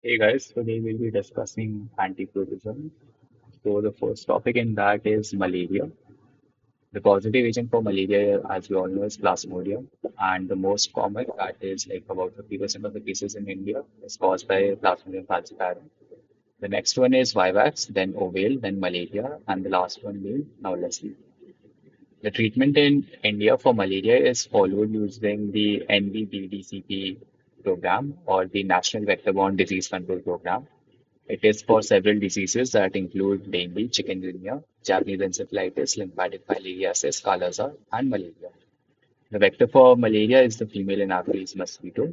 Hey guys, today we'll be discussing anti-protozoan. So the first topic in that is malaria. The positive agent for malaria, as we all know, is Plasmodium, and the most common, that is like about 50% of the cases in India, is caused by Plasmodium falciparum. The next one is Vivax, then Ovale, then malaria, and the last one being now Leslie. The treatment in India for malaria is followed using the NBBDCP program or the National Vector-Borne Disease Control Program. It is for several diseases that include dengue, chikungunya, Japanese encephalitis, lymphatic filariasis, kala-azar, and malaria. The vector for malaria is the female Anopheles mosquito.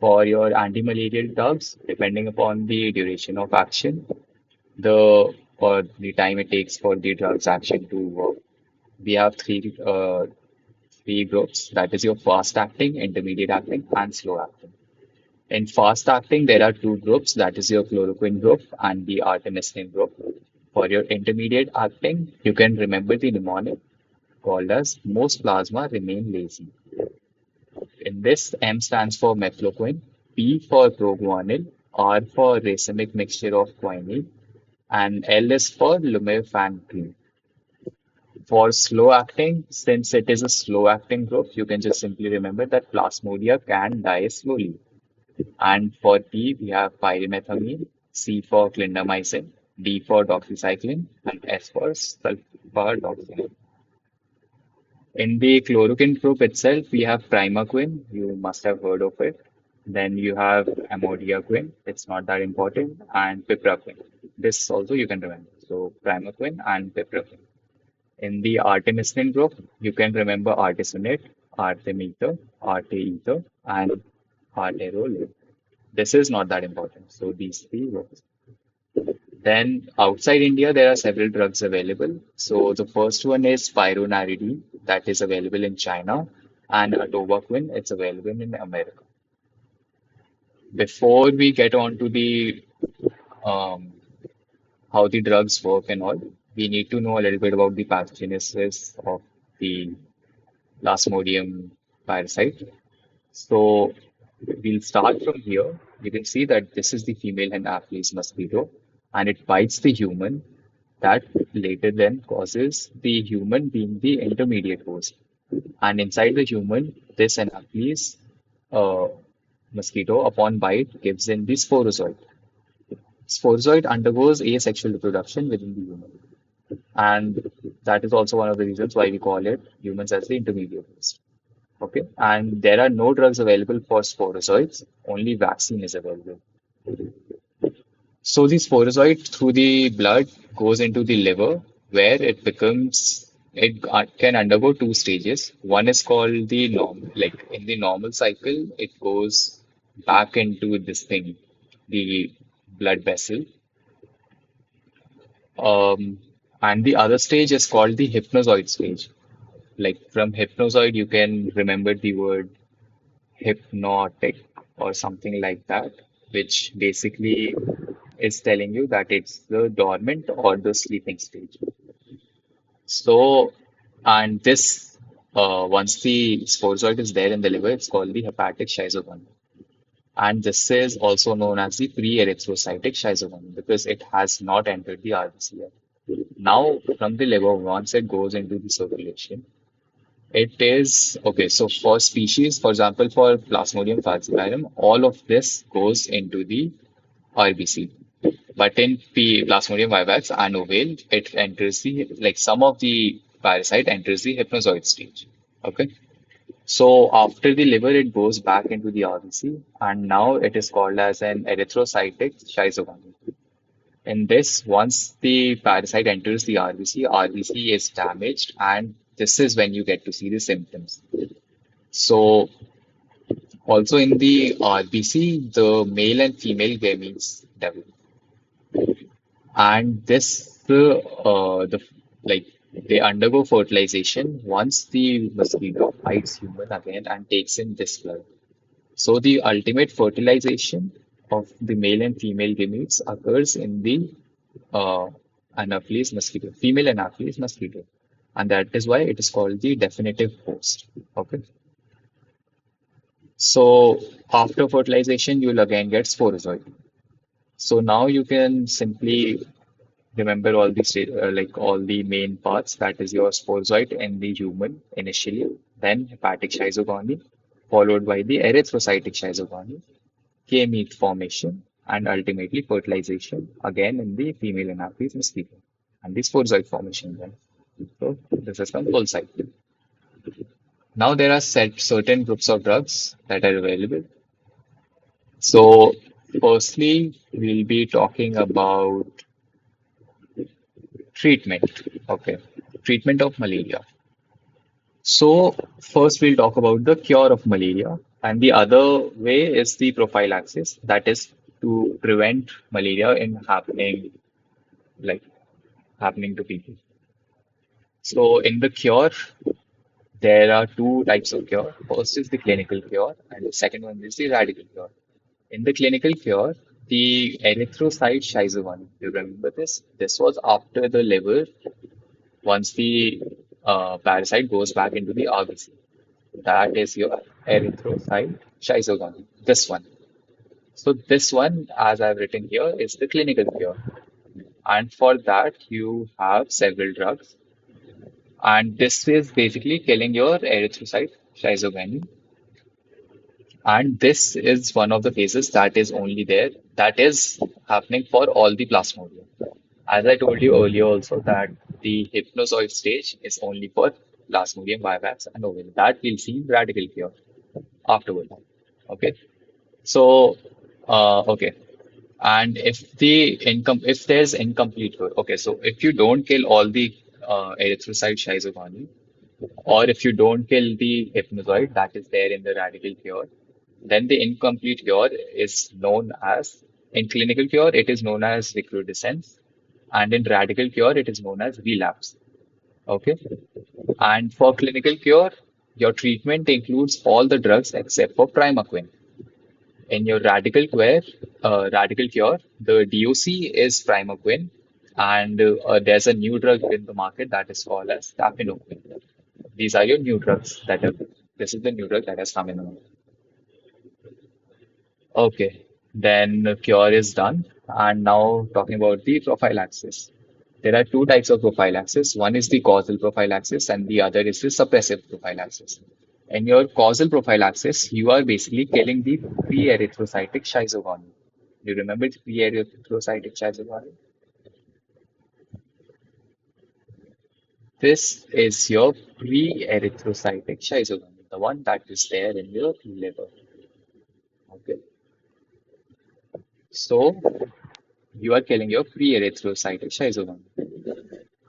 For your anti-malarial drugs, depending upon the duration of action, the or the time it takes for the drug's action to work, we have three groups. That is your fast acting, intermediate acting, and slow acting. In fast acting, there are two groups, that is your chloroquine group and the artemisinin group. For your intermediate acting, you can remember the mnemonic called as most plasma remain lazy. In this, M stands for mefloquine, P for proguanil, R for racemic mixture of quinine, and L is for lumefantrine. For slow acting, since it is a slow acting group, you can just simply remember that plasmodia can die slowly. And for P, we have pyrimethamine, C for clindamycin, D for doxycycline, and S for sulfadoxine. In the chloroquine group itself, we have primaquine, you must have heard of it. Then you have amodiaquine, it's not that important, and pipraquine. This also you can remember. So primaquine and pipraquine. In the artemisinin group, you can remember artesunate, artemether, arteether, and arterolate. This is not that important. So these three works. Then outside India, there are several drugs available. So the first one is pyronaridine that is available in China, and atovaquone, it's available in America. Before we get on to the um, how the drugs work and all, we need to know a little bit about the pathogenesis of the Plasmodium parasite. So we'll start from here. You can see that this is the female Anopheles mosquito, and it bites the human. That later then causes the human being the intermediate host. And inside the human, this Anopheles uh, mosquito, upon bite, gives in the sporozoite. Sporozoite undergoes asexual reproduction within the human. And that is also one of the reasons why we call it humans as the intermediate host. Okay, and there are no drugs available for sporozoites, only vaccine is available. So the sporozoite through the blood goes into the liver where it can undergo two stages. One is called the like in the normal cycle, it goes back into this thing, the blood vessel. Um, and the other stage is called the hypnozoid stage. Like from hypnozoid, you can remember the word hypnotic or something like that, which basically is telling you that it's the dormant or the sleeping stage. So, and this, once the sporozoite is there in the liver, it's called the hepatic schizogram. And this is also known as the pre-erythrocytic schizogram because it has not entered the RBC yet. Now, from the liver, once it goes into the circulation, it is okay. So for species, for example, for Plasmodium falciparum, all of this goes into the RBC. But in Plasmodium vivax and ovale, it enters the like some of the parasite enters the hypnozoid stage. Okay. So after the liver, it goes back into the RBC, and now it is called as an erythrocytic schizophrenia. In this, once the parasite enters the RBC, RBC is damaged, and this is when you get to see the symptoms. So, also in the RBC, the male and female gametes develop, and the like they undergo fertilization once the mosquito bites human again and takes in this blood. So, the ultimate fertilization of the male and female gametes occurs in the uh, Anopheles mosquito, female Anopheles mosquito, and that is why it is called the definitive host. Okay. So after fertilization, you'll again get sporozoite. So now you can simply remember all the like all the main parts. That is your sporozoite in the human initially, then hepatic schizogony, followed by the erythrocytic schizogony, gamete formation, and ultimately fertilization again in the female anaphys mosquito, and the sporozoite formation then. So this is from full cycle. Now there are certain groups of drugs that are available. So firstly, we'll be talking about treatment. Okay, treatment of malaria. So first we'll talk about the cure of malaria, and the other way is the prophylaxis, that is to prevent malaria in like happening to people. So in the cure, there are two types of cure. First is the clinical cure, and the second one is the radical cure. In the clinical cure, the erythrocyte schizophrenia, you remember this? This was after the liver, once the parasite goes back into the RBC. That is your erythrocyte schizophrenia. This one. So this one, as I've written here, is the clinical cure. And for that, you have several drugs. And this is basically killing your erythrocyte schizophrenia. And this is one of the cases that is only there, that is happening for all the plasmodium. As I told you earlier also that the hypnozoid stage is only for Plasmodium vivax and ovale. That we'll see in radical cure afterward. Okay. So, okay. And if there's incomplete cure, okay. So if you don't kill all the erythrocyte schizophrenia, or if you don't kill the hypnozoid that is there in the radical cure, then the incomplete cure is known as, in clinical cure, it is known as recrudescence, and in radical cure, it is known as relapse. Okay. And for clinical cure, your treatment includes all the drugs except for primaquine. In your radical cure, the DOC is primaquine, and there's a new drug in the market that is called as tapinoquine. These are your new drugs that have. This is the new drug that has come in the market. Okay, then the cure is done. And now talking about the prophylaxis. There are two types of prophylaxis. One is the causal prophylaxis and the other is the suppressive prophylaxis. In your causal prophylaxis, you are basically killing the pre-erythrocytic schizophrenia. You remember the pre-erythrocytic schizophrenia? This is your pre-erythrocytic schizophrenia, the one that is there in your liver. Okay. So you are killing your pre-erythrocytic schizophrenia.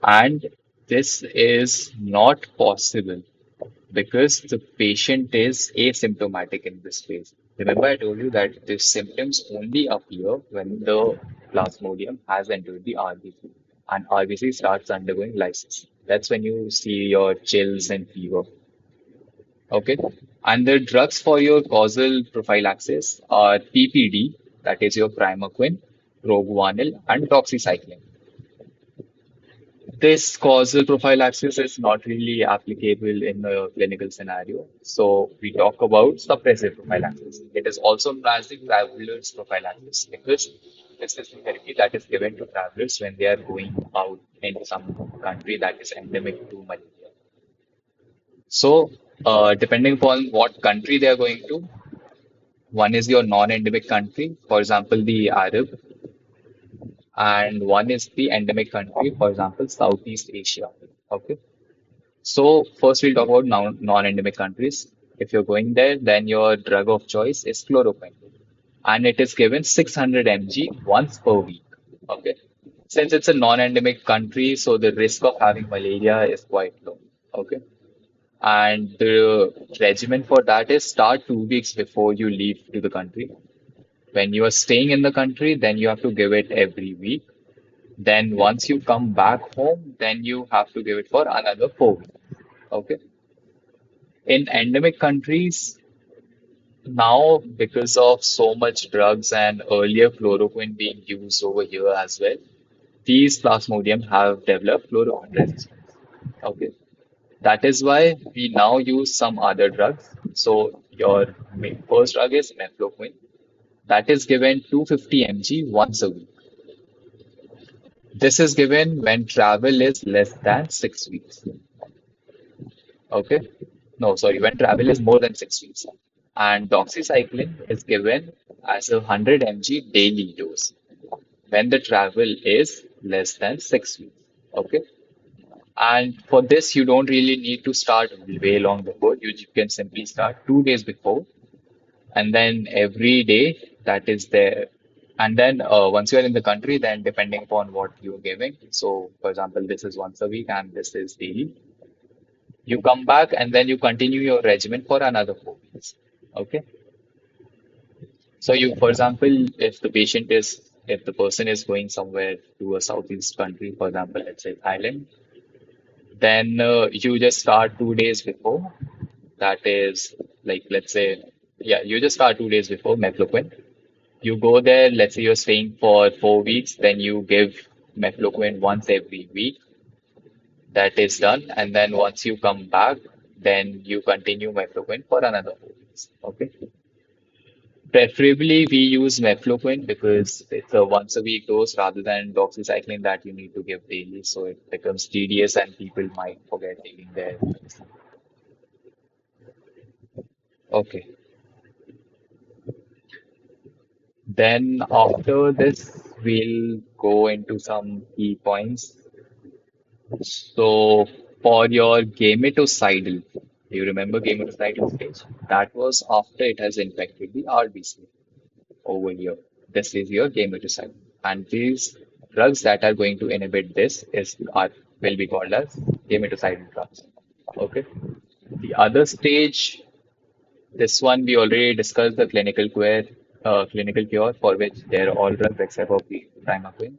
And this is not possible because the patient is asymptomatic in this phase. Remember, I told you that the symptoms only appear when the plasmodium has entered the RBC and RBC starts undergoing lysis. That's when you see your chills and fever. Okay. And the drugs for your causal prophylaxis are PPD, that is your primaquine, proguanil, and doxycycline. This causal prophylaxis is not really applicable in a clinical scenario. So we talk about suppressive prophylaxis. It is also known as the traveler's prophylaxis because this is the therapy that is given to travelers when they are going out in some country that is endemic to malaria. So depending upon what country they are going to, one is your non-endemic country, for example, the Arab, and one is the endemic country, for example, Southeast Asia. Okay. So first we'll talk about non-endemic countries. If you're going there, then your drug of choice is chloroquine, and it is given 600 mg once per week. Okay. Since it's a non-endemic country, so the risk of having malaria is quite low. Okay. And the regimen for that is start 2 weeks before you leave to the country. When you are staying in the country, then you have to give it every week. Then once you come back home, then you have to give it for another 4 weeks. Okay. In endemic countries, now because of so much drugs and earlier chloroquine being used over here as well, these plasmodium have developed chloroquine resistance. Okay. That is why we now use some other drugs. So your first drug is mefloquine. That is given 250 mg once a week. This is given when travel is less than 6 weeks. Okay? No, sorry, when travel is more than 6 weeks. And doxycycline is given as a 100 mg daily dose when the travel is less than 6 weeks. Okay? And for this, you don't really need to start way long before. You can simply start 2 days before, and then every day that is there. And then once you are in the country, then depending upon what you're giving. So, for example, this is once a week and this is daily. You come back and then you continue your regimen for another 4 weeks. Okay. So you, for example, if the person is going somewhere to a southeast country, for example, let's say Thailand, then you just start 2 days before. That is like, let's say, yeah, you just start 2 days before mefloquine. You go there, let's say you're staying for 4 weeks, then you give mefloquine once every week. That is done. And then once you come back, then you continue mefloquine for another 4 weeks. Okay. Preferably, we use mefloquine because it's a once a week dose rather than doxycycline that you need to give daily. So it becomes tedious and people might forget taking their medicine. Okay. Then after this, we'll go into some key points. So for your gametocidal, do you remember gametocidal stage? That was after it has infected the RBC over here. This is your gametocidal. And these drugs that are going to inhibit this will be called as gametocidal drugs. Okay. The other stage, this one we already discussed the clinical cure for which they're all drugs except for primaquine.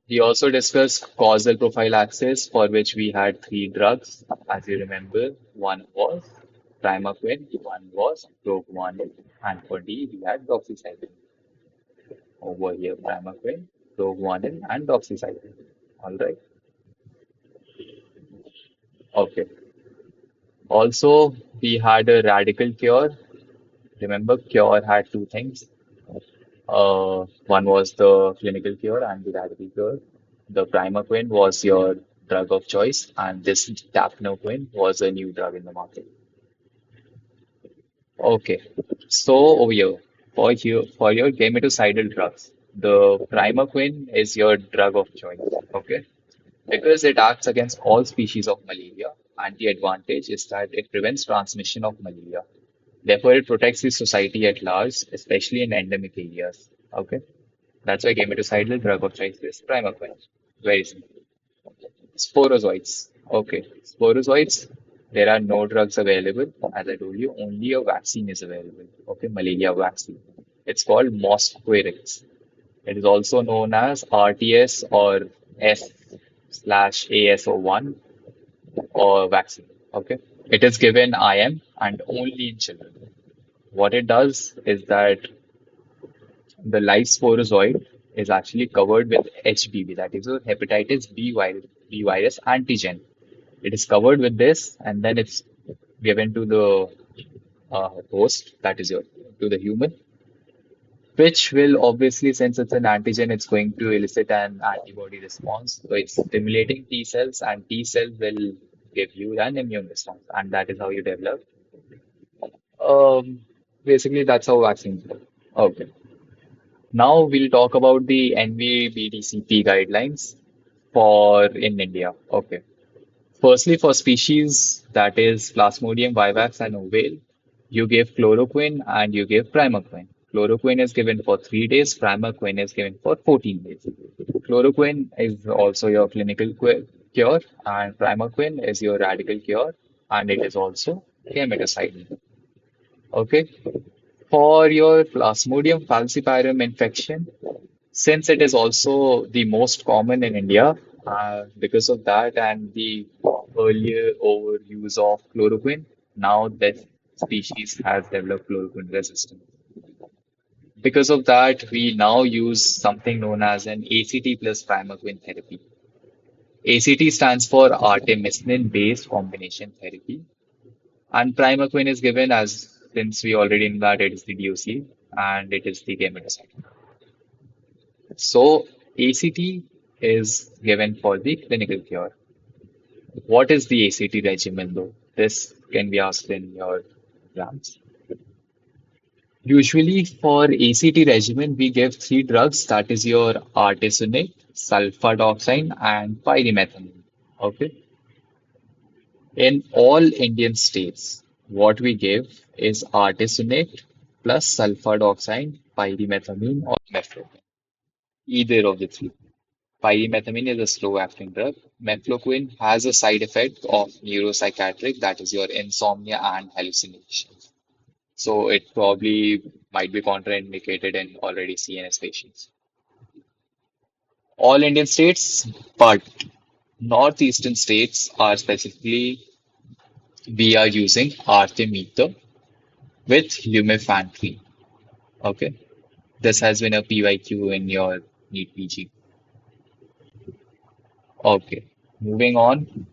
We also discussed causal prophylaxis, for which we had three drugs. As you remember, one was primaquine, one was proguanil, and for D, we had doxycycline. Over here, primaquine, proguanil, and doxycycline. All right. Okay. Also, we had a radical cure. Remember, cure had two things. One was the clinical cure and the radical cure. The primaquine was your drug of choice, and this dapnoquine was a new drug in the market. Okay, so over here for your gametocidal drugs, the primaquine is your drug of choice. Okay, because it acts against all species of malaria, and the advantage is that it prevents transmission of malaria. Therefore, it protects the society at large, especially in endemic areas. Okay. That's why gametocidal drug of choice is primaquine. Very simple. Sporozoites. Okay. Sporozoites, there are no drugs available. As I told you, only a vaccine is available. Okay. Malaria vaccine. It's called Mosquirix. It is also known as RTS or S/ASO1 or vaccine. Okay. It is given IM and only in children. What it does is that the live sporozoid is actually covered with HBV, that is a hepatitis B virus antigen. It is covered with this, and then it's given to the host, that is your to the human, which will obviously, since it's an antigen, it's going to elicit an antibody response. So it's stimulating T cells, and T cells will give you an immune response, and that is how you develop. Um, Basically, that's how vaccines work. Okay. Now we'll talk about the NVBDCP guidelines for in India. Okay. Firstly, for species that is Plasmodium vivax and ovale, you give chloroquine and you give primaquine. Chloroquine is given for 3 days, primaquine is given for 14 days. Chloroquine is also your cure, and primaquine is your radical cure, and it is also gametocidal. Okay. For your Plasmodium falciparum infection, since it is also the most common in India, because of that and the earlier overuse of chloroquine, now that species has developed chloroquine resistance. Because of that, we now use something known as an ACT plus primaquine therapy. ACT stands for artemisinin-based combination therapy, and primaquine is given as since we already know that it is the DOC. and it is the gammaticide. So ACT is given for the clinical cure. What is the ACT regimen though? This can be asked in your exams. Usually for ACT regimen, we give three drugs, that is your artesunate, sulfadoxine, and pyrimethamine. Okay. In all Indian states, what we give is artesunate plus sulfadoxine, pyrimethamine, or mefloquine. Either of the three. Pyrimethamine is a slow-acting drug. Mefloquine has a side effect of neuropsychiatric, that is your insomnia and hallucinations. So it probably might be contraindicated in already CNS patients. All Indian states, but northeastern states are specifically, we are using artemether with lumefantrine. Okay, this has been a PY-2 in your NEET PG. Okay, moving on.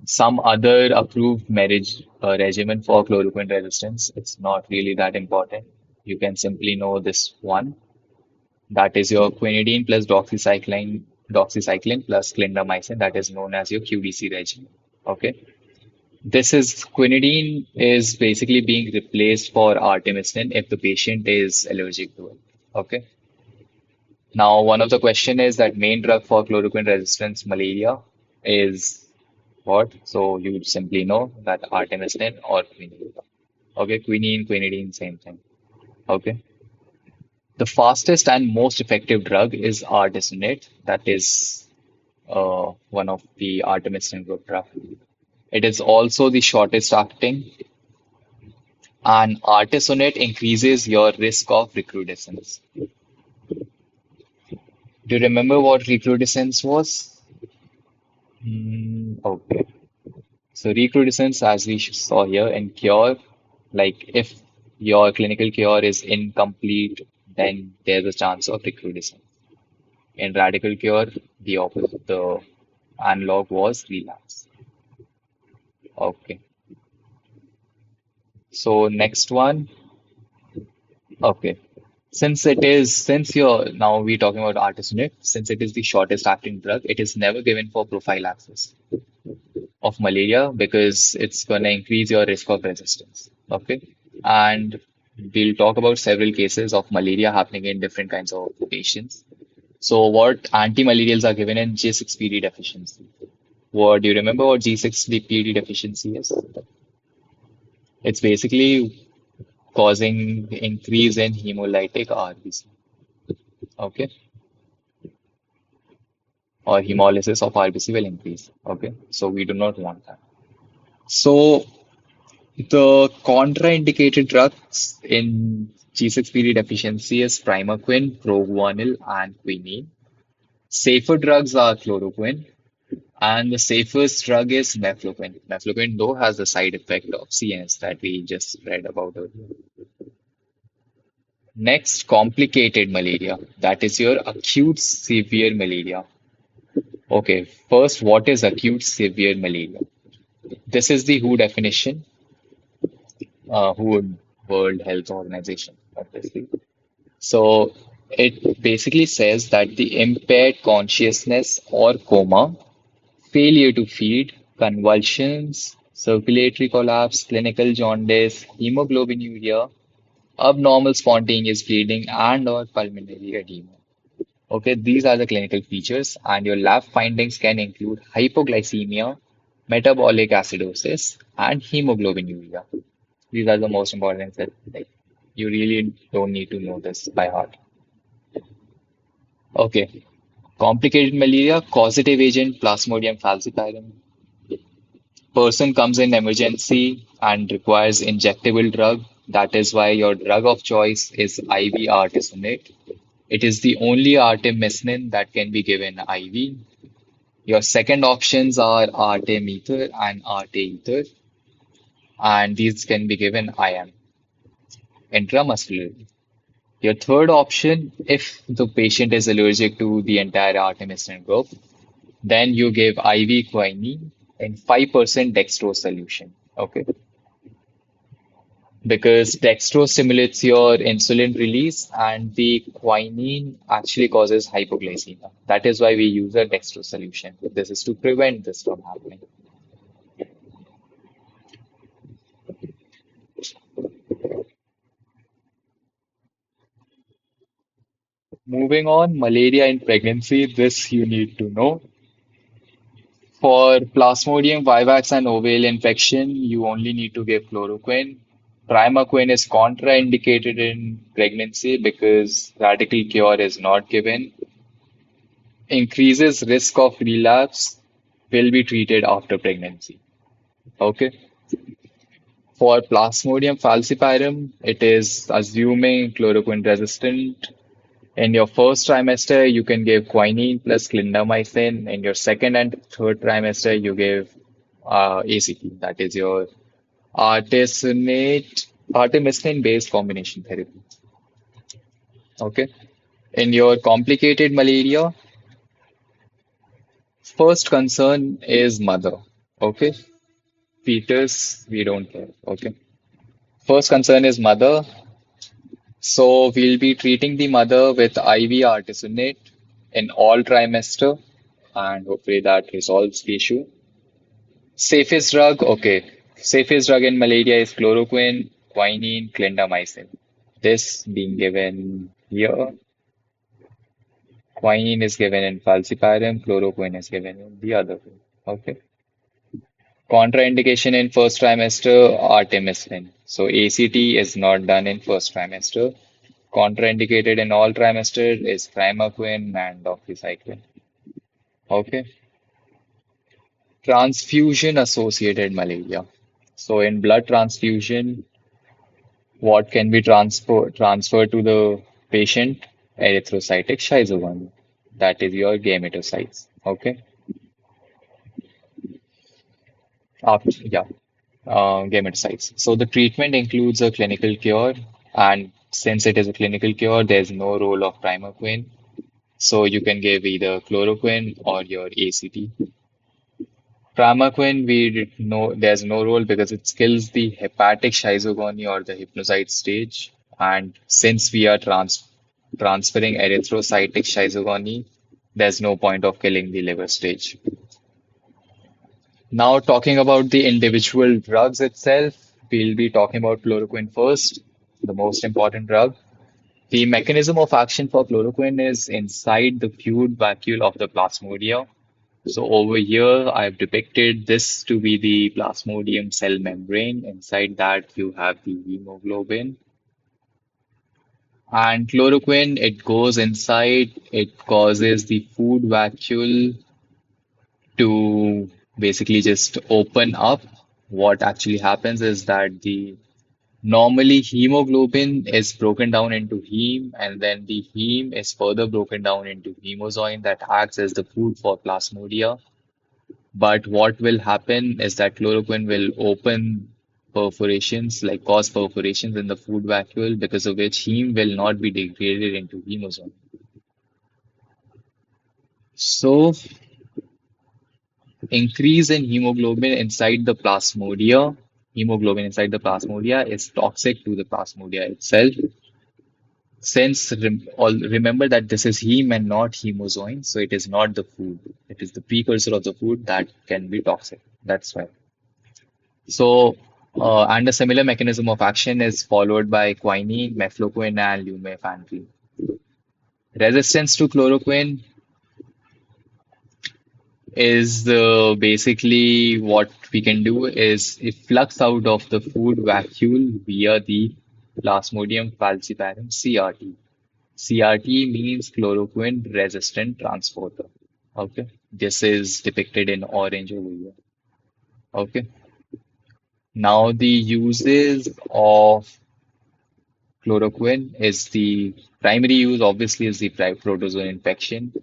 Some other approved marriage regimen for chloroquine resistance. It's not really that important. You can simply know this one. That is your quinidine plus doxycycline plus clindamycin. That is known as your QDC regimen. Okay. This is quinidine is basically being replaced for artemisinin if the patient is allergic to it. Okay. Now, one of the question is that main drug for chloroquine resistance malaria is what? So you would simply know that artemisinin or quinine. Okay, quinine, quinidine, same thing. Okay. The fastest and most effective drug is artesunate. That is one of the artemisinin group drug. It is also the shortest acting, and artesunate increases your risk of recrudescence. Do you remember what recrudescence was? Okay. So recrudescence, as we saw here in cure, like if your clinical cure is incomplete, then there's a chance of recrudescence. In radical cure, the opposite, the analog was relapse. Okay. So next one, okay. Since you're now we're talking about artesunate, since it is the shortest acting drug, it is never given for prophylaxis of malaria because it's going to increase your risk of resistance. Okay. And we'll talk about several cases of malaria happening in different kinds of patients. So what anti-malarials are given in G6PD deficiency? What do you remember what G6PD deficiency is? It's basically causing increase in hemolytic RBC, okay, or hemolysis of RBC will increase, okay. So we do not want that. So the contraindicated drugs in G6PD deficiency is primaquine, proguanil, and quinine. Safer drugs are chloroquine, and the safest drug is mefloquine. Mefloquine, though, has the side effect of CNS that we just read about earlier. Next, complicated malaria. That is your acute severe malaria. Okay, first, what is acute severe malaria? This is the WHO definition, WHO World Health Organization, obviously. So it basically says that the impaired consciousness or coma, failure to feed, convulsions, circulatory collapse, clinical jaundice, hemoglobinuria, abnormal spontaneous bleeding, and or pulmonary edema. Okay, these are the clinical features, and your lab findings can include hypoglycemia, metabolic acidosis, and hemoglobinuria. These are the most important things. Like, you really don't need to know this by heart. Okay, complicated malaria, causative agent, Plasmodium falciparum. Person comes in emergency and requires injectable drug. That is why your drug of choice is IV artesunate. It is the only artemisinin that can be given IV. Your second options are artemether and arteether, and these can be given IM, intramuscularly. Your third option, if the patient is allergic to the entire artemisinin group, then you give IV quinine in 5% dextrose solution. Okay. because dextrose stimulates your insulin release and the quinine actually causes hypoglycemia. That is why we use a dextrose solution. This is to prevent this from happening. Moving on, malaria in pregnancy. This you need to know. For Plasmodium vivax and oval infection, you only need to give chloroquine. Primaquine is contraindicated in pregnancy because radical cure is not given. Increases risk of relapse, will be treated after pregnancy. Okay. For Plasmodium falciparum, it is assuming chloroquine resistant. In your first trimester, you can give quinine plus clindamycin. In your second and third trimester, you give ACT, that is your artemisinin-based combination therapy. Okay. In your complicated malaria, first concern is mother. Okay. Fetus, we don't care. Okay. First concern is mother. So we'll be treating the mother with IV artesunate in all trimester, and hopefully that resolves the issue. Safest drug, okay. Safest drug in malaria is chloroquine, quinine, clindamycin. This being given here, quinine is given in falciparum, chloroquine is given in the other way. Okay. Contraindication in first trimester, artemisinin. So ACT is not done in first trimester. Contraindicated in all trimester is primaquine and doxycycline. Okay. Transfusion associated malaria. So in blood transfusion, what can be transferred to the patient? Erythrocytic schizophrenia. That is your gametocytes. Okay. Yeah. Gametocytes. So the treatment includes a clinical cure, and since it is a clinical cure, there's no role of primaquine. So you can give either chloroquine or your ACT. Primaquine, we know there's no role because it kills the hepatic schizogony or the hypnocyte stage. And since we are transferring erythrocytic schizogony, there's no point of killing the liver stage. Now, talking about the individual drugs itself, we'll be talking about chloroquine first, the most important drug. The mechanism of action for chloroquine is inside the fluid vacuole of the plasmodia. So over here, I've depicted this to be the plasmodium cell membrane. Inside that, you have the hemoglobin. And chloroquine, it goes inside, it causes the food vacuole to basically just open up. What actually happens is that the normally hemoglobin is broken down into heme, and then the heme is further broken down into hemozoin that acts as the food for plasmodia. But what will happen is that chloroquine will open perforations, like cause perforations in the food vacuole, because of which heme will not be degraded into hemozoin. So, increase in hemoglobin inside the plasmodia is toxic to the plasmodia itself. Since remember that this is heme and not hemozoin, so it is not the food. It is the precursor of the food that can be toxic. That's why. So, and a similar mechanism of action is followed by quinine, mefloquine, and lumefantrine. Resistance to chloroquine is basically what we can do is it flux out of the food vacuole via the Plasmodium falciparum CRT. CRT means chloroquine resistant transporter. Okay, this is depicted in orange over here. Okay, now the uses of chloroquine is the primary use, obviously, is the protozoan infection.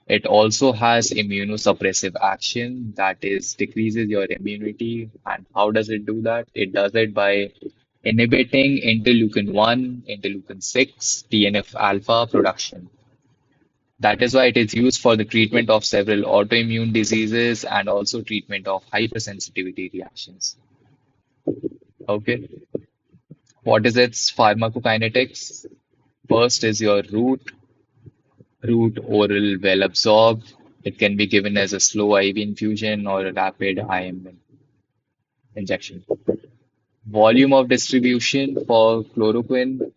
It also has immunosuppressive action, that is, decreases your immunity. And how does it do that? It does it by inhibiting interleukin 1, interleukin 6, TNF alpha production. That is why it is used for the treatment of several autoimmune diseases and also treatment of hypersensitivity reactions. Okay. What is its pharmacokinetics? First is your root oral well absorbed. It can be given as a slow IV infusion or a rapid IM injection. Volume of distribution for chloroquine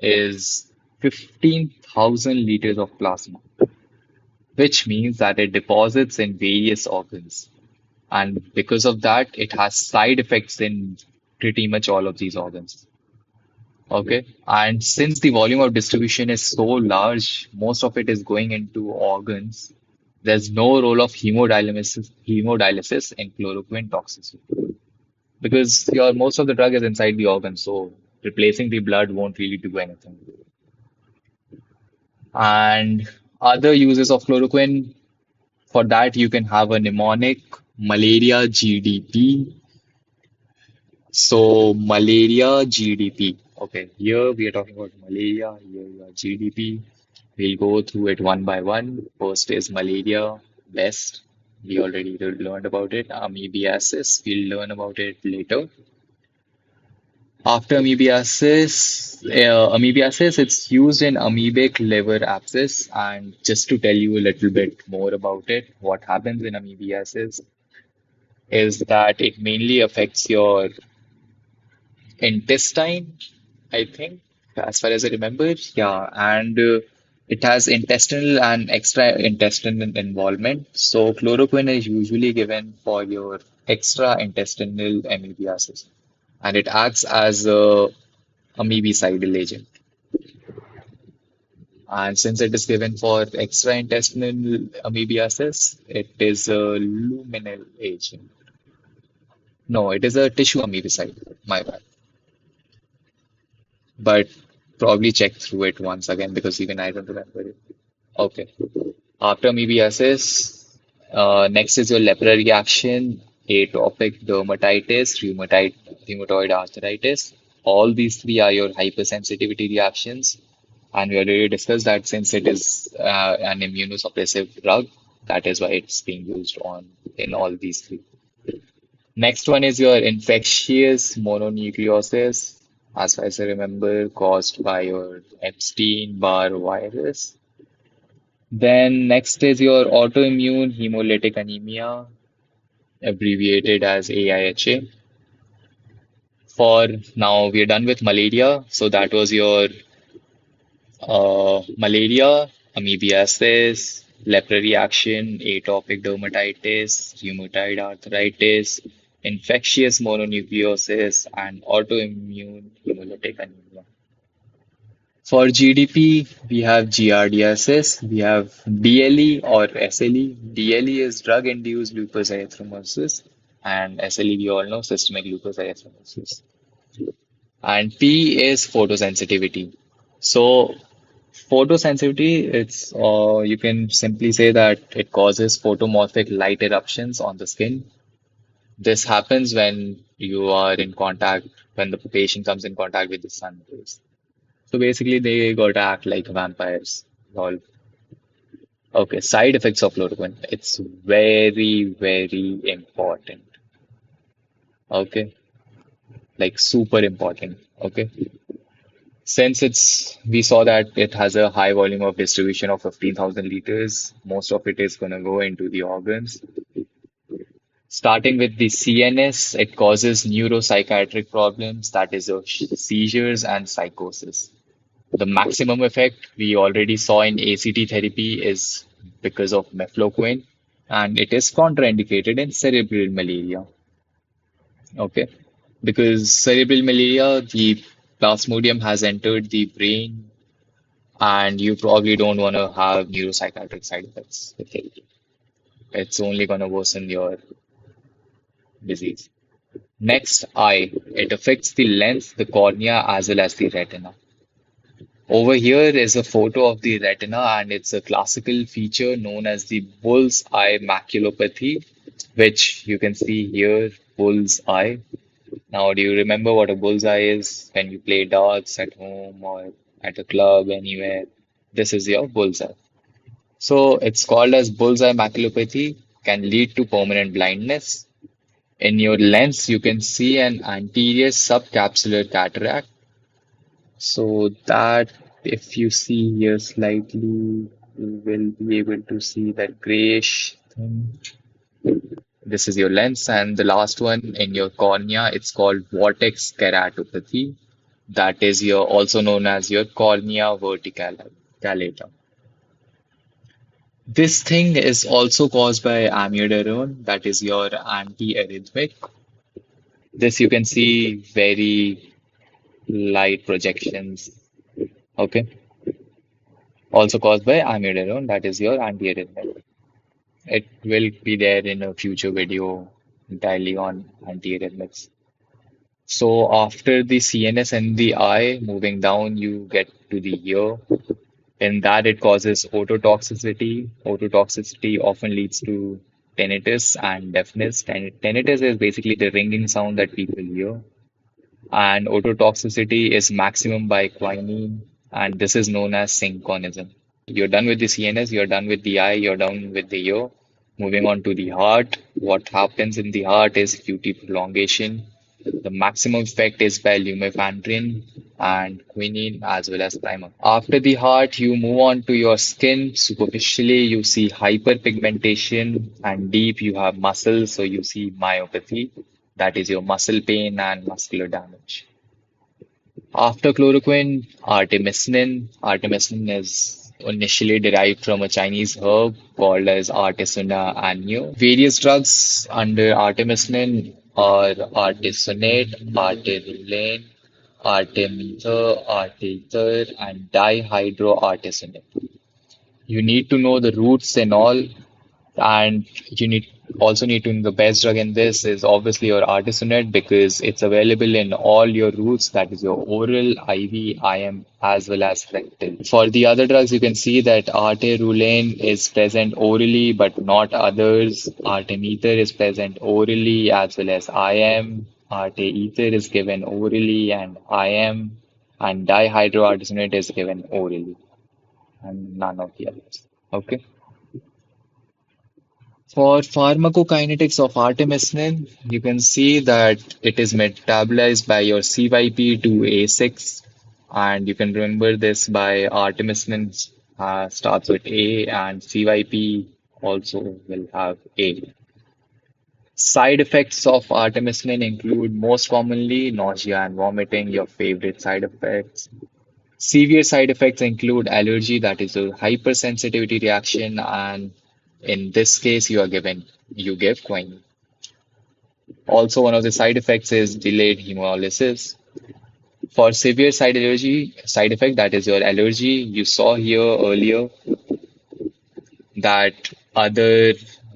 is 15,000 liters of plasma, which means that it deposits in various organs. And because of that, it has side effects in pretty much all of these organs. Okay. And since the volume of distribution is so large, most of it is going into organs. There's no role of hemodialysis in chloroquine toxicity because your most of the drug is inside the organ, so replacing the blood won't really do anything. And other uses of chloroquine, for that you can have a mnemonic, malaria GDP. So malaria GDP. Okay, here we are talking about malaria, here you are GDP. We'll go through it one by one. First is malaria, best. We already learned about it. Amoebiasis, we'll learn about it later. After amoebiasis, it's used in amoebic liver abscess. And just to tell you a little bit more about it, what happens in amoebiasis is that it mainly affects your intestine, I think, as far as I remember. Yeah, and it has intestinal and extra intestinal involvement. So chloroquine is usually given for your extra intestinal amoebiasis, and it acts as a amoebicidal agent. And since it is given for extraintestinal amoebiasis, it is a luminal agent. No, it is a tissue amoebicide. My bad. But probably check through it once again because even I don't remember it. Okay. After amoebiasis, next is your leper reaction, atopic dermatitis, rheumatoid arthritis. All these three are your hypersensitivity reactions. And we already discussed that since it is an immunosuppressive drug, that is why it's being used on in all these three. Next one is your infectious mononucleosis, as far as I remember, caused by your Epstein-Barr virus. Then next is your autoimmune hemolytic anemia, abbreviated as AIHA. For now, we are done with malaria. So that was your malaria, amoebiasis, leper reaction, atopic dermatitis, rheumatoid arthritis, infectious mononucleosis, and autoimmune hemolytic anemia. For GDP, we have giardiasis, we have DLE or SLE. DLE is drug-induced lupus erythematosus, and SLE we all know systemic lupus erythematosus. And P is photosensitivity. So photosensitivity, it's you can simply say that it causes photomorphic light eruptions on the skin. This happens when you are in contact, when the patient comes in contact with the sun rays. So basically, they got to act like vampires. All okay. Side effects of chloroquine. It's very, very important. Okay, like super important. Okay. Since we saw that it has a high volume of distribution of 15,000 liters, most of it is going to go into the organs. Starting with the CNS, it causes neuropsychiatric problems, that is, seizures and psychosis. The maximum effect we already saw in ACT therapy is because of mefloquine, and it is contraindicated in cerebral malaria. Okay, because cerebral malaria, the plasmodium has entered the brain and you probably don't want to have neuropsychiatric side effects with it. It's only going to worsen your disease. Next, eye. It affects the lens, the cornea, as well as the retina. Over here is a photo of the retina, and it's a classical feature known as the bull's eye maculopathy, which you can see here, bull's eye. Now, do you remember what a bull's eye is when you play darts at home or at a club, anywhere? This is your bull's eye. So it's called as bullseye maculopathy, can lead to permanent blindness. In your lens, you can see an anterior subcapsular cataract, So that if you see here slightly, you will be able to see that grayish thing. This is your lens, and the last one in your cornea, it's called vortex keratopathy. That is your also known as your cornea verticillata. This thing is also caused by amiodarone, that is your antiarrhythmic. This you can see very light projections. Okay, also caused by amiodarone, that is your antiarrhythmic. It will be there in a future video entirely on antiarrhythmics. So after the CNS and the eye, moving down, you get to the ear. In that, it causes ototoxicity. Ototoxicity often leads to tinnitus and deafness. Tinnitus is basically the ringing sound that people hear. And ototoxicity is maximum by quinine, and this is known as synchronism. You're done with the CNS, you're done with the eye, you're done with the ear. Moving on to the heart. What happens in the heart is QT prolongation. The maximum effect is by lumefantrine and quinine as well as primer. After the heart, you move on to your skin. Superficially, you see hyperpigmentation, and deep, you have muscles, so you see myopathy. That is your muscle pain and muscular damage. After chloroquine, artemisinin. Artemisinin is initially derived from a Chinese herb called as Artisana annua. Various drugs under artemisinin are artesunate, arterulane, artemether, artether, and dihydroartesunate. You need to know the roots and all, and you need also need to know the best drug in this is obviously your artesunate because it's available in all your routes, that is your oral, IV, IM, as well as rectal. For the other drugs, you can see that arterulane is present orally but not others. Artemether is present orally as well as IM. Arteether is given orally and IM. And dihydroartesunate is given orally and none of the others. Okay. For pharmacokinetics of artemisinin, you can see that it is metabolized by your CYP to A6, and you can remember this by artemisinin starts with A, and CYP also will have A. Side effects of artemisinin include most commonly nausea and vomiting, your favorite side effects. Severe side effects include allergy, that is a hypersensitivity reaction, and in this case, you give quinine. Also, one of the side effects is delayed hemolysis. For severe side effect, that is your allergy, you saw here earlier that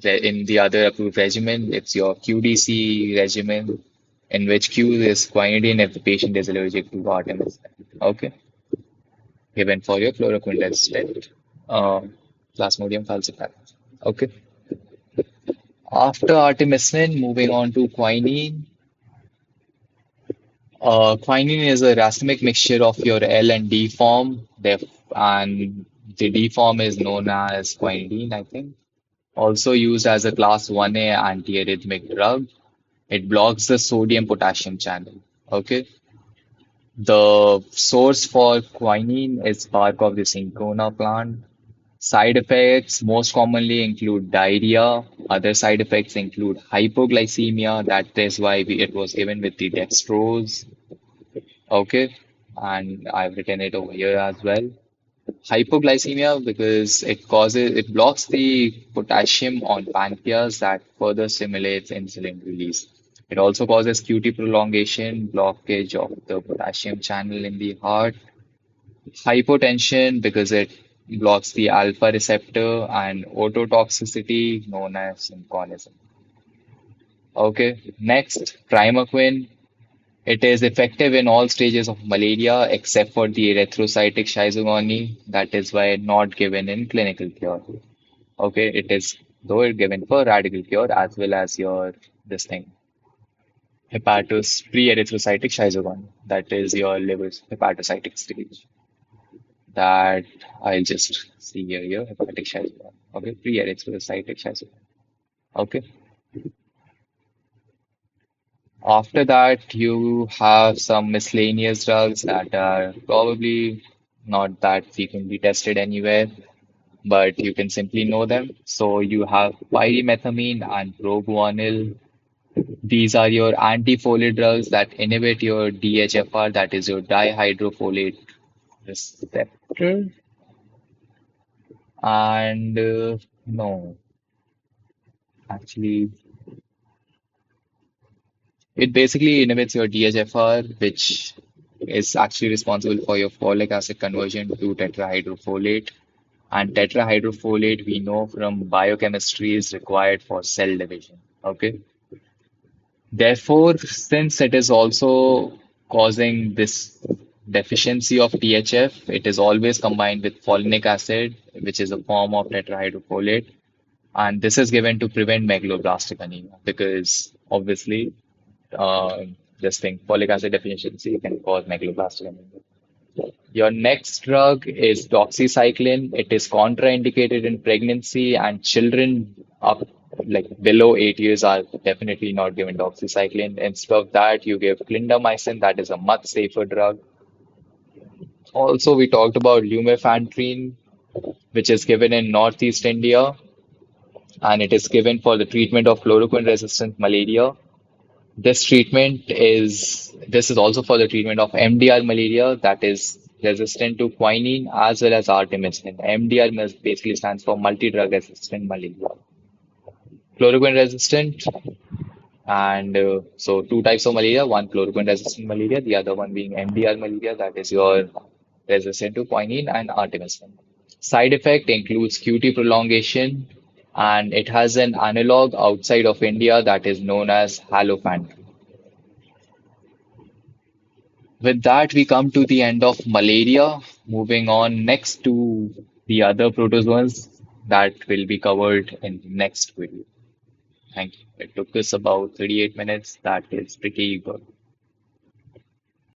in the other approved regimen, it's your QDC regimen, in which Q is quinidine if the patient is allergic to artemisinin. Okay, given for your chloroquine resistant Plasmodium falciparum. Okay. After artemisinin, moving on to quinine. Quinine is a racemic mixture of your L and D form, and the D form is known as quinidine, I think. Also used as a class 1A antiarrhythmic drug. It blocks the sodium-potassium channel. Okay. The source for quinine is bark of the cinchona plant. Side effects most commonly include diarrhea. Other side effects include hypoglycemia. That is why it was given with the dextrose. Okay, and I've written it over here as well. Hypoglycemia because it blocks the potassium on pancreas that further stimulates insulin release. It also causes QT prolongation, blockage of the potassium channel in the heart. Hypotension because it blocks the alpha receptor, and ototoxicity known as synchronism. Okay, next, primaquine. It is effective in all stages of malaria except for the erythrocytic schizophrenia. That is why not given in clinical cure. Okay, it is though it given for radical cure as well as your this thing, hepatos pre-erythrocytic schizophrenia. That is your liver's hepatocytic stage. That I'll just see here, hepatic schizophrenia. Okay, pre-erythrocytic schizophrenia. Okay. After that, you have some miscellaneous drugs that are probably not that frequently tested anywhere, but you can simply know them. So you have pyrimethamine and proguanil. These are your antifolate drugs that inhibit your DHFR, that is your dihydrofolate receptor. And no, actually, it basically inhibits your DHFR, which is actually responsible for your folic acid conversion to tetrahydrofolate. And tetrahydrofolate, we know from biochemistry, is required for cell division. Okay. Therefore, since it is also causing this deficiency of THF, it is always combined with folinic acid, which is a form of tetrahydrofolate. And this is given to prevent megaloblastic anemia because obviously, uh, this thing, folic acid deficiency, can cause megaloblastic anemia. Your next drug is doxycycline. It is contraindicated in pregnancy, and children up like below 8 years are definitely not given doxycycline. Instead of that, you give clindamycin, that is a much safer drug. Also, we talked about lumefantrine, which is given in Northeast India, and it is given for the treatment of chloroquine-resistant malaria. This is also for the treatment of MDR malaria that is resistant to quinine as well as artemisinin. MDR basically stands for multi-drug resistant malaria. Chloroquine resistant, and so two types of malaria, one chloroquine resistant malaria, the other one being MDR malaria, that is your resistant to quinine and artemisinin. Side effect includes QT prolongation, and it has an analog outside of India that is known as halofan. With that, we come to the end of malaria. Moving on next to the other protozoans that will be covered in the next video. Thank you. It took us about 38 minutes. That is pretty good.